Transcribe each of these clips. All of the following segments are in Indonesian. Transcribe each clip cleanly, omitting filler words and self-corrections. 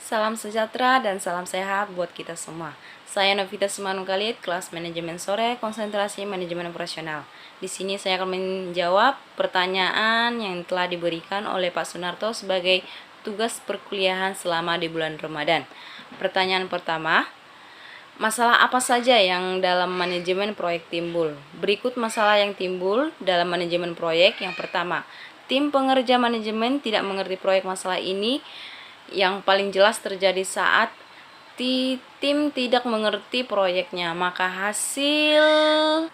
Salam sejahtera dan salam sehat buat kita semua. Saya Novita Sumanungkalit, kelas manajemen sore, konsentrasi manajemen operasional. Di sini saya akan menjawab pertanyaan yang telah diberikan oleh Pak Sunarto sebagai tugas perkuliahan selama di bulan Ramadan. Pertanyaan pertama, masalah apa saja yang dalam manajemen proyek timbul? Berikut masalah yang timbul dalam manajemen proyek. Yang pertama, tim pengerja manajemen tidak mengerti proyek. Masalah ini yang paling jelas terjadi saat tim tidak mengerti proyeknya, maka hasil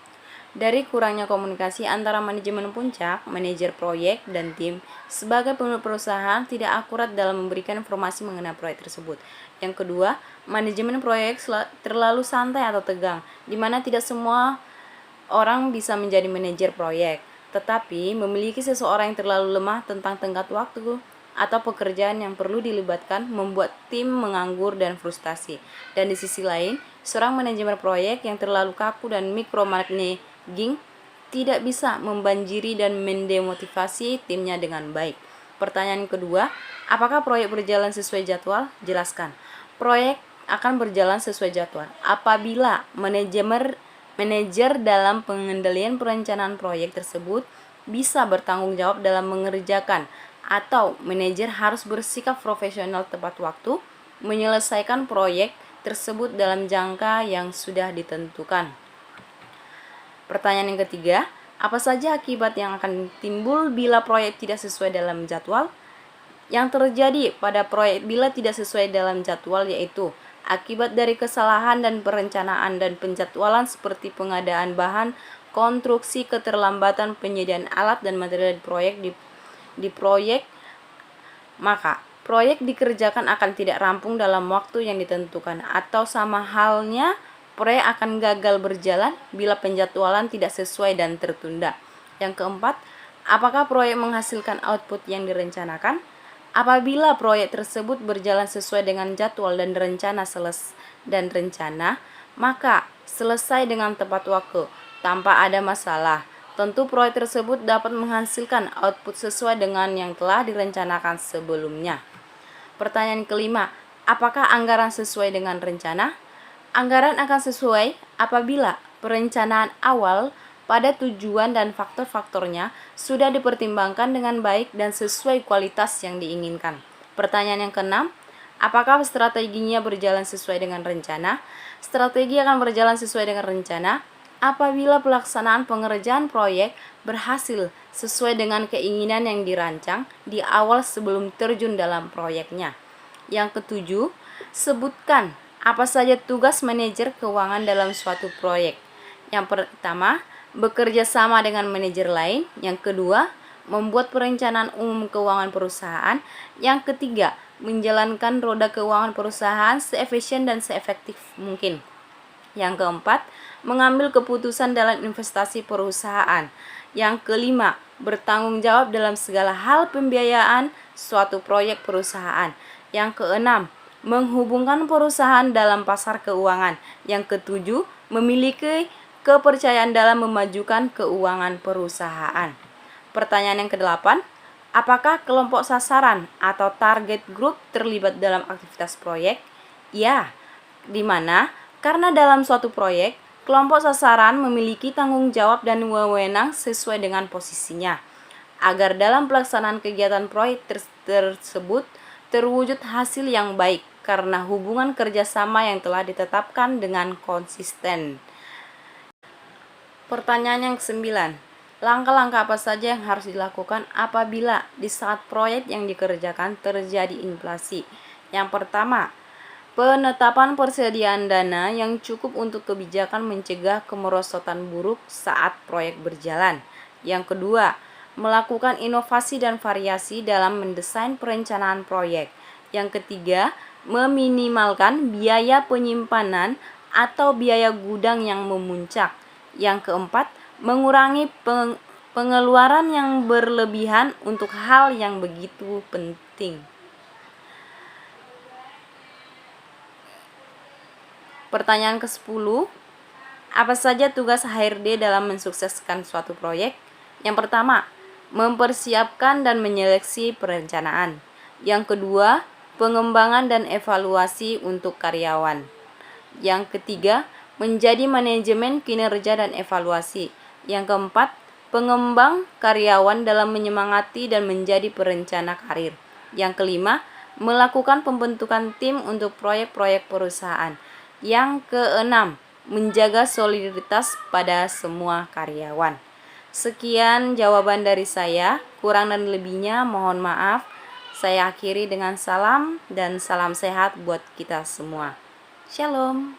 dari kurangnya komunikasi antara manajemen puncak, manajer proyek, dan tim sebagai pemilik perusahaan tidak akurat dalam memberikan informasi mengenai proyek tersebut. Yang kedua, manajemen proyek terlalu santai atau tegang, di mana tidak semua orang bisa menjadi manajer proyek, tetapi memiliki seseorang yang terlalu lemah tentang tenggat waktu atau pekerjaan yang perlu dilibatkan membuat tim menganggur dan frustasi. Dan di sisi lain, seorang manajemen proyek yang terlalu kaku dan micromanaging tidak bisa membanjiri dan mendemotivasi timnya dengan baik. Pertanyaan kedua, apakah proyek berjalan sesuai jadwal? Jelaskan. Proyek akan berjalan sesuai jadwal apabila manajer dalam pengendalian perencanaan proyek tersebut bisa bertanggung jawab dalam mengerjakan, atau manajer harus bersikap profesional tepat waktu menyelesaikan proyek tersebut dalam jangka yang sudah ditentukan. Pertanyaan yang ketiga, apa saja akibat yang akan timbul bila proyek tidak sesuai dalam jadwal? Yang terjadi pada proyek bila tidak sesuai dalam jadwal yaitu akibat dari kesalahan dan perencanaan dan penjadwalan seperti pengadaan bahan, konstruksi, keterlambatan penyediaan alat dan material di proyek, maka proyek dikerjakan akan tidak rampung dalam waktu yang ditentukan, atau sama halnya proyek akan gagal berjalan bila penjadwalan tidak sesuai dan tertunda. Yang keempat, apakah proyek menghasilkan output yang direncanakan? Apabila proyek tersebut berjalan sesuai dengan jadwal dan rencana, maka selesai dengan tepat waktu tanpa ada masalah. Tentu proyek tersebut dapat menghasilkan output sesuai dengan yang telah direncanakan sebelumnya. Pertanyaan kelima, apakah anggaran sesuai dengan rencana? Anggaran akan sesuai apabila perencanaan awal pada tujuan dan faktor-faktornya sudah dipertimbangkan dengan baik dan sesuai kualitas yang diinginkan. Pertanyaan yang keenam, apakah strateginya berjalan sesuai dengan rencana? Strategi akan berjalan sesuai dengan rencana apabila pelaksanaan pengerjaan proyek berhasil sesuai dengan keinginan yang dirancang di awal sebelum terjun dalam proyeknya. Yang ketujuh, sebutkan apa saja tugas manajer keuangan dalam suatu proyek. Yang pertama, bekerja sama dengan manajer lain. Yang kedua, membuat perencanaan umum keuangan perusahaan. Yang ketiga, menjalankan roda keuangan perusahaan seefisien dan seefektif mungkin. Yang keempat, mengambil keputusan dalam investasi perusahaan. Yang kelima, bertanggung jawab dalam segala hal pembiayaan suatu proyek perusahaan. Yang keenam, menghubungkan perusahaan dalam pasar keuangan. Yang ketujuh, memiliki kepercayaan dalam memajukan keuangan perusahaan. Pertanyaan yang kedelapan, apakah kelompok sasaran atau target group terlibat dalam aktivitas proyek? Ya, di mana? Karena dalam suatu proyek, kelompok sasaran memiliki tanggung jawab dan wewenang sesuai dengan posisinya, agar dalam pelaksanaan kegiatan proyek tersebut terwujud hasil yang baik karena hubungan kerjasama yang telah ditetapkan dengan konsisten. Pertanyaan yang ke-9, langkah-langkah apa saja yang harus dilakukan apabila di saat proyek yang dikerjakan terjadi inflasi? Yang pertama, penetapan persediaan dana yang cukup untuk kebijakan mencegah kemerosotan buruk saat proyek berjalan. Yang kedua, melakukan inovasi dan variasi dalam mendesain perencanaan proyek. Yang ketiga, meminimalkan biaya penyimpanan atau biaya gudang yang memuncak. Yang keempat, mengurangi pengeluaran yang berlebihan untuk hal yang begitu penting. Pertanyaan ke-10, apa saja tugas HRD dalam mensukseskan suatu proyek? Yang pertama, mempersiapkan dan menyeleksi perencanaan. Yang kedua, pengembangan dan evaluasi untuk karyawan. Yang ketiga, menjadi manajemen kinerja dan evaluasi. Yang keempat, pengembang karyawan dalam menyemangati dan menjadi perencana karir. Yang kelima, melakukan pembentukan tim untuk proyek-proyek perusahaan. Yang keenam, menjaga soliditas pada semua karyawan. Sekian jawaban dari saya, kurang dan lebihnya mohon maaf. Saya akhiri dengan salam dan salam sehat buat kita semua. Shalom.